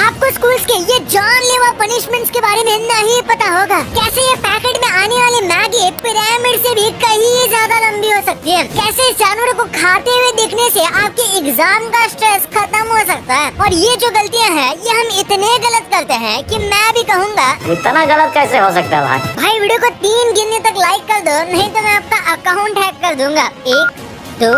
आपको स्कूल्स के ये जानलेवा पनिशमेंट्स के बारे में नहीं पता होगा। कैसे ये पैकेट में आने वाली मैगी पिरामिड से भी कहीं ज्यादा लंबी हो सकती है। कैसे इस जानवरों को खाते हुए देखने से आपके एग्जाम का स्ट्रेस खत्म हो सकता है। और ये जो गलतियाँ हैं ये हम इतने गलत करते हैं कि मैं भी कहूँगा इतना गलत कैसे हो सकता है भाई? भाई वीडियो को 3 गिनने तक लाइक कर दो, नहीं तो मैं आपका अकाउंट हैक कर दूंगा। 1 2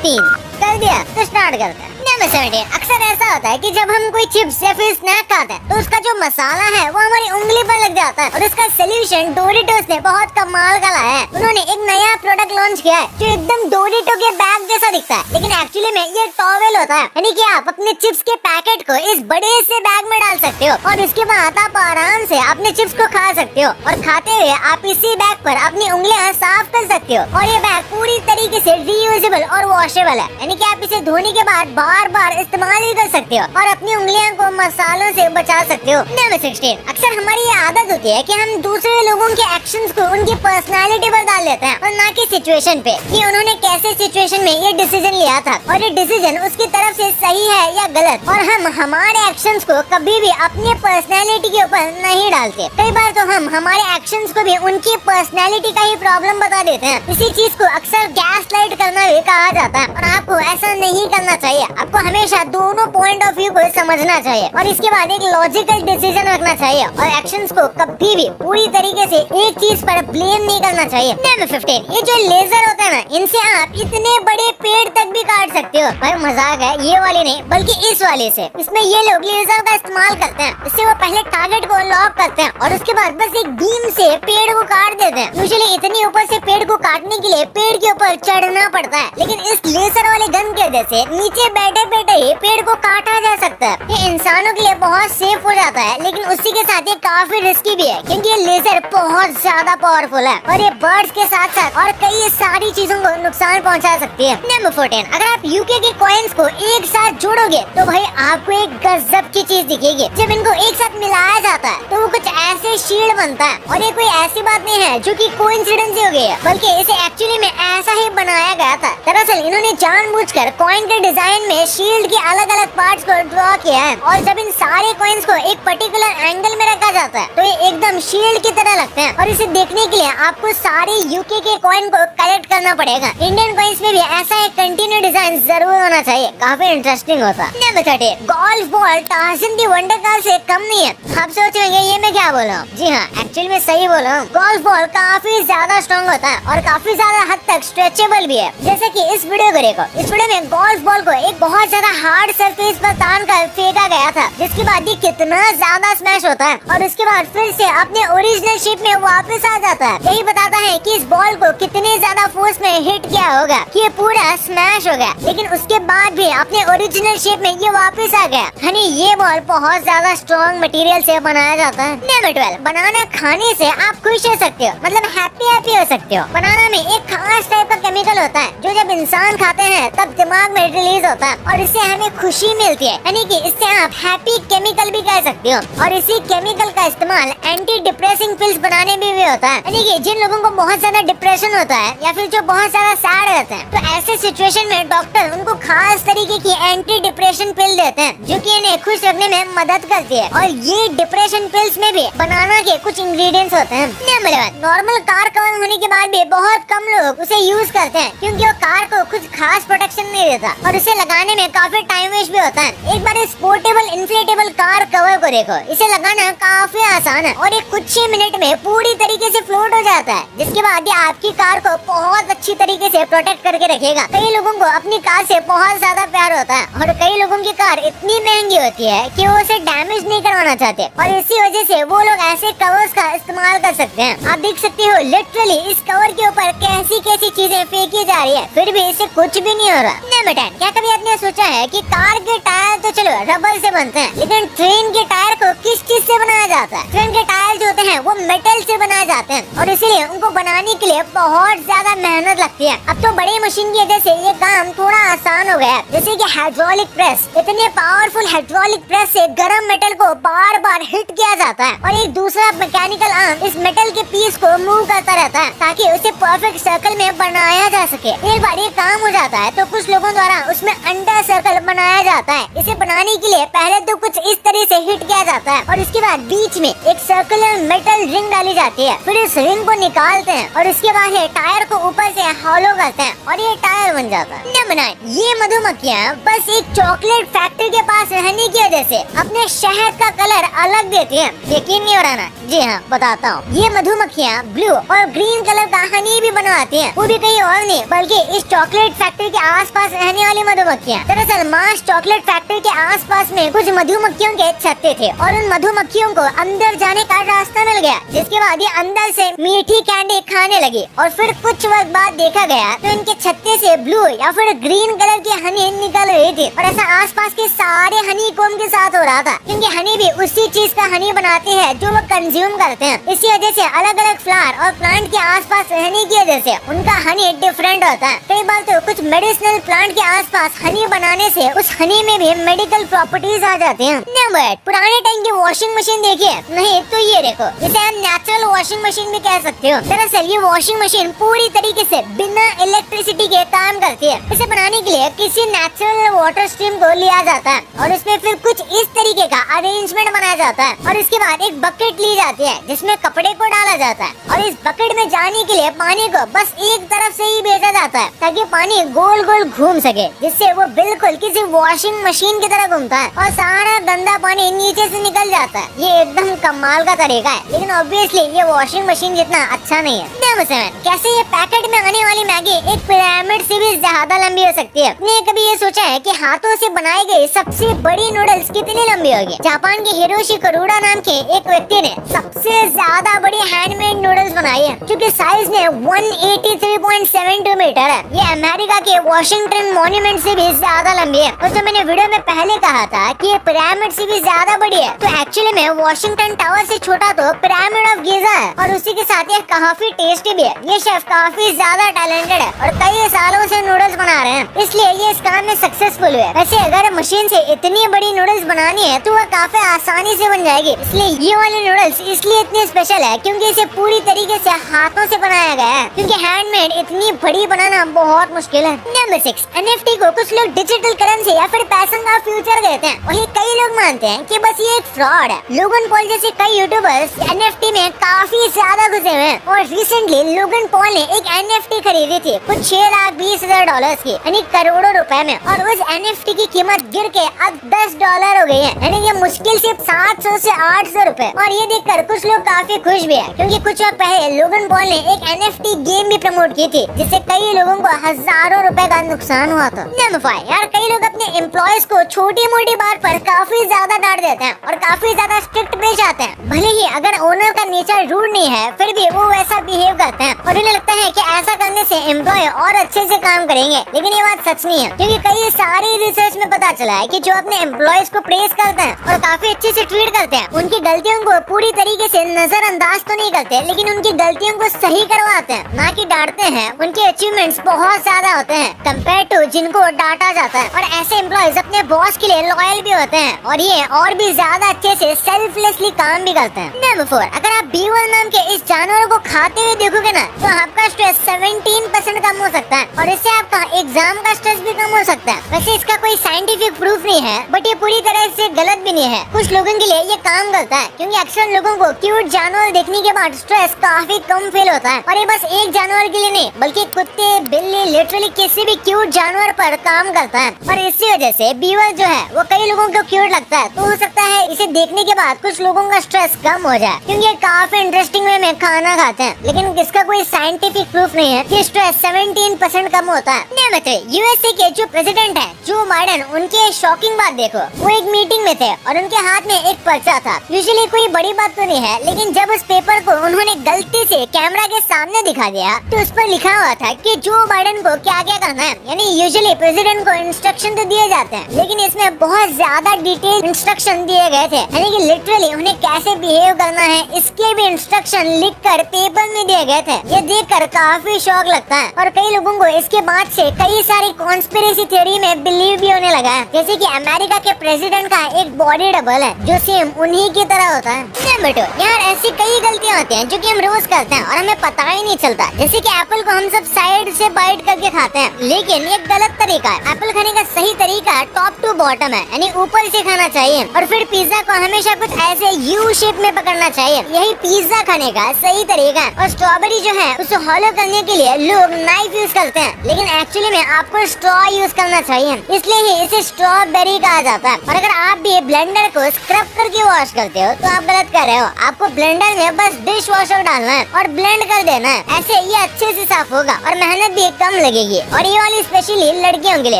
3 कर दिया तो स्टार्ट करते हैं। अक्सर ऐसा होता है कि जब हम कोई चिप्स या फिर स्नैक खाते हैं तो उसका जो मसाला है वो हमारी उंगली पर लग जाता है। और इसका सोल्यूशन डोरिटोस ने बहुत कमाल का लाया है। उन्होंने एक नया प्रोडक्ट लॉन्च किया है जो एकदम डोरिटो के बैग जैसा दिखता है, लेकिन एक्चुअली में ये टॉवेल होता है। यानी कि आप अपने चिप्स के पैकेट को इस बड़े से बैग में डाल सकते हो और उसके बाद आप आराम से अपने चिप्स को खा सकते हो। और खाते हुए आप इसी बैग पर अपनी उंगलियां साफ कर सकते हो। और ये बैग पूरी तरीके से रीयूजेबल और वॉशेबल है, यानी कि आप इसे धोने के बाद बार बार इस्तेमाल भी कर सकते हो और अपनी उंगलियों को मसालों से बचा सकते हो। नंबर 16, अक्सर हमारी ये आदत होती है कि हम दूसरे लोगों के एक्शंस को उनकी पर्सनालिटी पर डाल देते हैं और ना कि सिचुएशन पे कि उन्होंने कैसे सिचुएशन में ये डिसीजन लिया था और ये डिसीजन उसकी तरफ से सही है या गलत। और हम हमारे एक्शंस को कभी भी अपनी पर्सनालिटी के ऊपर नहीं डालते। कई बार तो हम हमारे एक्शंस को भी उनकी पर्सनालिटी का ही प्रॉब्लम बता देते हैं। इसी चीज को अक्सर गैस लाइट करना भी कहा जाता है और आपको ऐसा नहीं करना चाहिए। आपको हमेशा दोनों पॉइंट ऑफ व्यू को समझना चाहिए और इसके बाद एक लॉजिकल डिसीजन रखना चाहिए और एक्शंस को कभी भी पूरी तरीके से एक चीज पर ब्लेम नहीं करना चाहिए। नंबर 15, ये जो लेजर होता है ना, इनसे आप इतने बड़े पेड़ तक भी काट सकते हो। भाई मजाक है, ये वाली नहीं बल्कि इस वाले से। इसमें ये लोग लेजर का इस्तेमाल करते हैं। इससे वो पहले टारगेट को लॉक करते हैं और उसके बाद बस एक बीम से पेड़ को काट देते हैं। यूजुअली इतनी ऊपर से पेड़ को काटने के लिए पेड़ के ऊपर चढ़ना पड़ता है, लेकिन इस लेजर वाले गन के वजह से नीचे बैठे बैठे ही पेड़ को काटा जा सकता है। ये इंसानों के लिए बहुत सेफ हो जाता है, लेकिन उसी के साथ ये काफी रिस्की भी है क्योंकि ये लेजर बहुत ज्यादा पावरफुल है और ये बर्ड्स के साथ साथ और कई सारी चीजों को नुकसान पहुंचा सकती है। नंबर 14, अगर आप यूके के कॉइन्स को एक साथ जोड़ोगे तो भाई आपको एक गजब की चीज दिखेगी। जब इनको एक साथ मिलाया जाता है तो वो कुछ ऐसे शील्ड बनता है और ये कोई ऐसी बात नहीं है जो कि कोइंसिडेंस हो गई है, बल्कि इसे एक्चुअली में ऐसा ही बनाया गया था। दरअसल इन्होंने जानबूझकर कॉइन के डिजाइन में शील्ड के अलग अलग पार्ट्स को ड्रॉ किया है और जब इन सारे कॉइन्स को एक पर्टिकुलर एंगल में रखा जाता है तो ये एकदम शील्ड की तरह लगते हैं। और इसे देखने के लिए आपको सारे यूके के कॉइन को कलेक्ट करना पड़ेगा। इंडियन कॉइन्स में भी ऐसा एक कंटिन्यू डिजाइन जरूर होना चाहिए, काफी इंटरेस्टिंग होता है। नंबर 13, गोल्फ बॉल टार्ज़न दी वंडर कार से कम नहीं है। आप सोचेंगे ये मैं क्या बोल रहा हूँ? जी हाँ, एक्चुअली मैं सही बोल रहा हूँ। गोल्फ बॉल काफी ज्यादा स्ट्रॉन्ग होता है और काफी ज्यादा हद तक स्ट्रेचेबल भी है। जैसे कि इस वीडियो को देखो, इस वीडियो में गोल्फ बॉल को एक बहुत ज्यादा हार्ड सरफेस पर तान कर फेंका गया था, जिसके बाद ये कितना ज्यादा स्मैश होता है और उसके बाद फिर से अपने ओरिजिनल शेप में वापस आ जाता है। यही बताता है कि इस बॉल को कितने ज्यादा फोर्स में हिट किया होगा कि ये पूरा स्मैश हो गया, लेकिन उसके बाद भी अपने ओरिजिनल शेप में ये वापस आ गया। यानी ये बॉल बहुत ज्यादा स्ट्रॉन्ग मटेरियल से बनाया जाता है। नंबर 12, बनाना खाने से आप खुश हो सकते हो, मतलब हैप्पी हो सकते हो। बनाना में एक खास टाइप का केमिकल होता है जो जब इंसान खाते हैं तब दिमाग में रिलीज होता है और इससे हमें खुशी मिलती है। यानी कि इससे आप हैप्पी केमिकल भी कह सकते हो। और इसी केमिकल का इस्तेमाल एंटी डिप्रेसिंग पिल्स बनाने में भी होता है। यानी कि जिन लोगों को बहुत ज्यादा डिप्रेशन होता है या फिर जो बहुत ज्यादा सैड रहते हैं, तो ऐसे सिचुएशन में डॉक्टर उनको खास तरीके की एंटी डिप्रेशन पिल देते हैं जो कि इन्हें खुश रखने में मदद करती है। और ये डिप्रेशन पिल्स में भी बनाना के कुछ इंग्रेडिएंट्स होते हैं। नंबर 1, नॉर्मल कार कवर होने के बाद भी बहुत कम लोग उसे यूज करते हैं क्योंकि वो कार को कुछ खास प्रोटेक्शन नहीं देता और उसे लगाने में काफी टाइम वेस्ट भी होता है। एक बार इस पोर्टेबल इन्फ्लेटेबल कार कवर को देखो, इसे लगाना काफी आसान है और एक कुछ ही मिनट में पूरी तरीके से फ्लोट हो जाता है, जिसके बाद ये आपकी कार को बहुत अच्छी तरीके से प्रोटेक्ट करके रखेगा। कई लोगों को अपनी कार से बहुत ज्यादा प्यार होता है और कई लोगों की कार इतनी महंगी होती है कि वो उसे डैमेज नहीं करवाना चाहते और इसी वजह से वो लोग ऐसे कवर्स का इस्तेमाल कर सकते हैं। आप देख सकते हो लिटरली इस कवर के ऊपर कैसी कैसी चीजें फेंकी जा रही है, फिर भी इससे कुछ भी नहीं हो रहा। नंबर 10, क्या कभी आपने सोचा है कि कार के टायर तो चलो रबर से बनते हैं, लेकिन ट्रेन के टायर को किस चीज से बनाया जाता है? ट्रेन के टायर जो होते हैं वो मेटल से बनाए जाते हैं और इसीलिए उनको बनाने के लिए बहुत ज्यादा मेहनत लगती है। अब तो बड़ी मशीन की वजह से ये काम थोड़ा आसान हो गया है, जैसे कि हाइड्रोलिक प्रेस। इतने पावरफुल हाइड्रोलिक प्रेस से गर्म मेटल को बार बार हिट किया जाता है और एक दूसरा मैकेनिकल आर्म इस मेटल के पीस को मूव करता रहता है ताकि उसे परफेक्ट सर्कल में बनाया जा सके। एक बार ये काम हो जाता है तो कुछ लोगों द्वारा उसमें अंडा सर्कल बनाया जाता है। इसे बनाने के लिए पहले तो कुछ इस तरह से हिट किया जाता है और उसके बाद बीच में एक सर्कुलर मेटल रिंग डाली जाती है। फिर इस रिंग को निकालते हैं और उसके बाद ये टायर को ऊपर से हॉलो करते हैं और ये टायर बन जाता है। नंबर 9, ये मधुमक्खियाँ बस एक चॉकलेट फैक्ट्री के पास रहने की वजह से अपने शहद का कलर अलग देती हैं। यकीन नहीं हो रहा ना? जी हाँ, बताता हूँ। ये मधुमक्खियाँ ब्लू और ग्रीन कलर का हनी भी बनवाती हैं, वो भी कहीं और नहीं बल्कि इस चॉकलेट फैक्ट्री के आसपास रहने वाली मधुमक्खियाँ। दरअसल मार्स चॉकलेट फैक्ट्री के आसपास में कुछ मधुमक्खियों के छत्ते थे और उन मधुमक्खियों को अंदर जाने का रास्ता मिल गया, जिसके बाद ये अंदर से मीठी कैंडी खाने लगी और फिर कुछ वक्त बाद देखा गया तो इनके छत्ते से ब्लू या फिर ग्रीन कलर की हनी निकल रही थी और ऐसा आसपास के सारे हनी कोम के साथ हो रहा था, क्योंकि हनी भी उसी चीज का हनी बनाते हैं जो वो कंज्यूम करते हैं। इसी वजह से अलग अलग फ्लावर और प्लांट के आसपास रहने की वजह से उनका हनी डिफरेंट होता है। कई बार तो कुछ मेडिसिनल प्लांट के आसपास हनी बनाने से उस हनी में भी मेडिकल प्रॉपर्टीज आ जाते हैं। नंबर 8, पुराने टाइम की वॉशिंग मशीन देखिए, नहीं तो ये देखो, इसे आप नेचुरल वॉशिंग मशीन भी कह सकते हो। दरअसल ये वॉशिंग मशीन पूरी तरीके से बिना इलेक्ट्रिसिटी के काम करती है। इसे बनाने के लिए किसी नेचुरल वाटर स्ट्रीम को लिया जाता है और उसमें फिर कुछ इस तरीके का अरेंजमेंट बनाया जाता है और इसके बाद एक बकेट ली जाती है जिसमें कपड़े को डाला जाता है और इस बकेट में जाने के लिए पानी को बस एक तरफ से ही भेजा जाता है ताकि पानी गोल गोल घूम सके, जिससे वो बिल्कुल किसी वॉशिंग मशीन की तरह घूमता है और सारा गंदा पानी नीचे से निकल जाता है। ये एकदम कमाल का तरीका है, लेकिन ऑब्वियसली ये वॉशिंग मशीन जितना अच्छा नहीं है। नंबर 7, कैसे ये पैकेट में आने वाली मैगी एक पिरामिड से भी ज्यादा लंबी हो सकती है? आपने कभी ये सोचा है कि हाथों से बनाई गई सबसे बड़ी नूडल्स कितनी लंबी होगी? जापान के हिरोशी करुडा नाम के एक व्यक्ति ने सबसे ज्यादा बड़ी हैंडमेड नूडल्स बनाई है, क्योंकि साइज में 183.72 मीटर है। ये अमेरिका के वॉशिंगटन मॉन्यूमेंट से भी ज्यादा लंबी है। और जो मैंने वीडियो में पहले कहा था कि ये पिरामिड से भी ज्यादा बड़ी है, तो एक्चुअली में वॉशिंगटन टावर से छोटा तो पिरामिड ऑफ गीजा है और उसी के साथ ये काफी टेस्टी भी है। ये शेफ काफी ज्यादा टैलेंटेड है और कई सालों से नूडल्स बना रहे हैं, इसलिए ये इस काम में सक्सेसफुल हुए। वैसे अगर मशीन से इतनी बड़ी नूडल्स बनानी है तो वह काफी आसानी से बन जाएगी। इसलिए ये वाली नूडल्स इसलिए इतनी स्पेशल है क्योंकि इसे पूरी तरीके से हाथों से बनाया गया है, क्योंकि हैंडमेड इतनी बड़ी बनाना बहुत मुश्किल है। नंबर 6, NFT को कुछ लोग डिजिटल करेंसी या फिर पैसन का फ्यूचर कहते हैं, वही कई लोग मानते हैं कि बस ये एक फ्रॉड है। लोगन पॉल जैसे कई यूट्यूबर्स NFT में काफी ज्यादा घुसे हुए हैं और रिसेंटली लोगन पॉल ने एक NFT खरीदी थी कुछ $6,20,000 की, यानी करोड़ों रुपए में, और उस NFT की कीमत गिर के अब $10 हो गई है, यानी ये मुश्किल से 700 से 800 रुपए। और ये देखकर कुछ लोग काफी खुश भी है, क्योंकि कुछ वक्त पहले लोगन पॉल ने एक NFT गेम भी प्रमोट की थी जिससे कई लोगों को हजारों रुपए का नुकसान हुआ था। नंबर 5, यार कई लोग अपने एम्प्लॉयज को छोटी मोटी बात पर काफी ज्यादा डांट देते हैं और काफी ज्यादा स्ट्रिक्ट पेश आते हैं। भले ही अगर ओनर का नेचर रूड नहीं है, फिर भी वो वैसा बिहेव करते हैं और उन्हें लगता है कि ऐसा करने से एम्प्लॉय और अच्छे से काम करेंगे, लेकिन ये बात सच नहीं है, क्योंकि कई सारी रिसर्च में पता चला है कि जो अपने एम्प्लॉयज को प्रेस करते हैं और काफी अच्छे से ट्रीट करते हैं, उनकी गलतियों को पूरी तरीके से नजरअंदाज तो नहीं करते, लेकिन उनकी गलतियों को सही करवाते हैं, ना कि डांटते हैं। उनके अचीवमेंट्स बहुत ज्यादा होते हैं कंपेयर टू जिनको डांटा जाता है, और ऐसे एम्प्लॉयज अपने बॉस के लिए लॉयल भी होते हैं और ये और भी ज्यादा अच्छे से सेल्फलेसली काम भी करते हैं। नंबर 4, अगर आप बीवर नाम के इस जानवर को खाते हुए देखोगे ना, तो आपका स्ट्रेस 17% कम हो सकता है और इससे आपका एग्जाम का स्ट्रेस भी कम हो सकता है। वैसे इसका कोई साइंटिफिक प्रूफ नहीं है, बट ये पूरी तरह से गलत भी नहीं है। कुछ लोगों के लिए ये काम करता है, क्योंकि अक्सर लोगों को क्यूट जानवर देखने के बाद स्ट्रेस काफी कम फील होता है, और ये बस एक जानवर के लिए नहीं बल्कि कुत्ते, बिल्ली, लिटरली किसी भी क्यूट जानवर पर काम करता है। और इसी वजह से बीवर जो है वो कई लोगों को क्यूट लगता है, तो हो सकता है इसे देखने के बाद कुछ लोगों का स्ट्रेस कम हो जाए, क्योंकि ये काफी इंटरेस्टिंग वे में खाना खाते हैं, लेकिन इसका कोई साइंटिफिक प्रूफ नहीं है कि स्ट्रेस 17% कम होता है। नंबर 3, यूएसए के जो प्रेसिडेंट है जो बाइडेन, उनकी शॉकिंग बात देखो। वो एक मीटिंग में थे और उनके हाथ में एक पर्चा था। यूजुअली कोई बड़ी बात तो नहीं है, लेकिन जब उस पेपर को उन्होंने गलती से कैमरा के सामने दिखा दिया तो उस पर लिखा हुआ था कि जो बाइडेन को क्या क्या करना है। यानी यूजुअली प्रेसिडेंट को इंस्ट्रक्शन तो दिए जाते हैं, लेकिन इसमें बहुत ज्यादा डिटेल इंस्ट्रक्शन दिए गए थे, यानी कि लिटरली उन्हें कैसे बिहेव करना है इसके भी इंस्ट्रक्शन लिखकर पेपर में दिए गए थे। ये देखकर सुनकर काफी शौक लगता है और कई लोगों को इसके बाद से कई सारी कॉन्स्पिरेसी थ्योरी में बिलीव भी होने लगा है, जैसे कि अमेरिका के प्रेसिडेंट का एक बॉडी डबल है जो सेम उन्हीं की तरह होता है। बेटो यार ऐसी कई गलतियाँ होती हैं जो कि हम रोज करते हैं और हमें पता ही नहीं चलता, जैसे कि एप्पल को हम सब साइड से बाइट करके खाते हैं, लेकिन ये गलत तरीका है। एप्पल खाने का सही तरीका टॉप टू बॉटम है, यानी ऊपर से खाना चाहिए और फिर पिज्जा को हमेशा कुछ ऐसे यू शेप में पकड़ना चाहिए, यही पिज्जा खाने का सही तरीका है। और स्ट्रॉबेरी जो है उसे हॉलो करने के लिए लोग नाइफ यूज करते हैं, लेकिन एक्चुअली में आपको स्ट्रॉ यूज करना चाहिए, इसलिए ही इसे स्ट्रॉबेरी कहा जाता है। और अगर आप भी ब्लेंडर को स्क्रब करके वॉश करते हो तो आप गलत कर रहे हो। आपको ब्लेंडर में बस डिश वॉशर डालना है और ब्लेंड कर देना है, ऐसे ये अच्छे से साफ होगा और मेहनत भी कम लगेगी। और ये वाली स्पेशली लड़कियों के लिए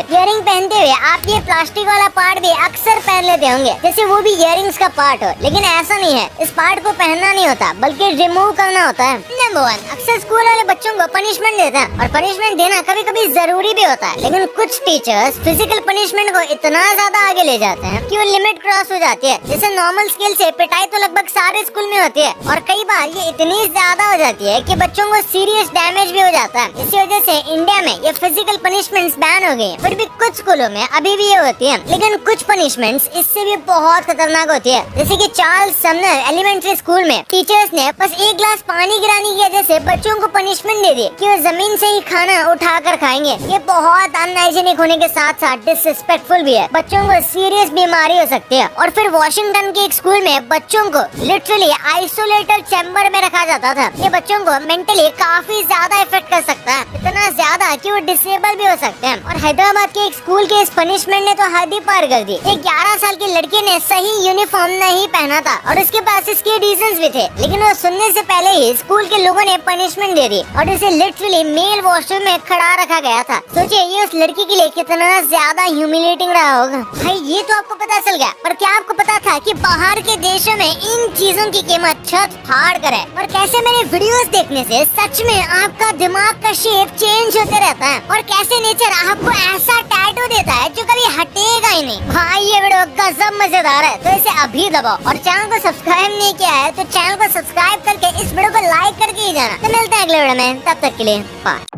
इयरिंग पहनते हुए आप ये प्लास्टिक वाला पार्ट भी अक्सर पहन लेते होंगे, जैसे वो भी इयरिंग्स का पार्ट हो, लेकिन ऐसा नहीं है, इस पार्ट को पहनना नहीं होता बल्कि रिमूव करना होता है। नंबर 1, अक्सर स्कूल वाले बच्चों को पनिशमेंट देते हैं और पनिशमेंट देना कभी कभी जरूरी भी होता है, लेकिन कुछ टीचर्स फिजिकल पनिशमेंट को इतना ज्यादा आगे ले जाते हैं कि वो लिमिट क्रॉस हो जाती है। जैसे नॉर्मल स्केल से पिटाई तो लगभग सारे स्कूल में होती है और कई बार ये इतनी ज्यादा हो जाती है कि बच्चों को सीरियस डैमेज भी हो जाता है। इसी वजह से इंडिया में ये फिजिकल पनिशमेंट्स बैन हो गई हैं, फिर भी कुछ स्कूलों में अभी भी ये होती है, लेकिन कुछ पनिशमेंट्स इससे भी बहुत खतरनाक होती है। जैसे कि चार्ल्स समनर एलिमेंट्री स्कूल में टीचर्स ने बस एक गिलास पानी गिराने की वजह से बच्चों को पनिशमेंट दे दी कि वो जमीन से ही खाना उठा कर खाएंगे। ये बहुत अनहाइजीनिक होने के साथ साथ डिसरिस्पेक्टफुल भी है, बच्चों को सीरियस बीमारी हो सकती है। और फिर वॉशिंगटन के एक स्कूल में बच्चों को लिटरली आइसोलेटेड चैम्बर में रखा जाता था। ये बच्चों को मेंटली काफी ज्यादा इफेक्ट कर सकता है, इतना ज्यादा कि वो डिसेबल भी हो सकते हैं। और हैदराबाद के एक स्कूल के इस पनिशमेंट ने तो हद ही पार कर दी। एक 11 साल की लड़की ने सही यूनिफॉर्म नहीं पहना था और उसके पास इसके रीजंस भी थे, लेकिन वो सुनने से पहले ही स्कूल के लोगों ने पनिशमेंट दे दी और इसे लिटरली मेल वॉशरूम में खड़ा रखा गया था। सोचिए ये उस लड़की के लिए कितना ज्यादा ह्यूमिलेटिंग रहा होगा। भाई ये तो आपको पता चल गया, पर क्या आपको पता था कि बाहर के देशों में इन चीजों की कीमत छत फाड़ कर है? और कैसे मेरे वीडियोस देखने से सच में आपका दिमाग का शेप चेंज होते रहता है और कैसे नेचर आपको ऐसा टैटू देता है जो कभी हटेगा ही नहीं। भाई ये वीडियो गजब मजेदार है, तो इसे अभी दबाओ और चैनल को सब्सक्राइब नहीं किया है तो चैनल को सब्सक्राइब करके इस वीडियो को लाइक करके ही जाना। तो मिलते हैं अगले वीडियो में, तब तक के लिए बाय।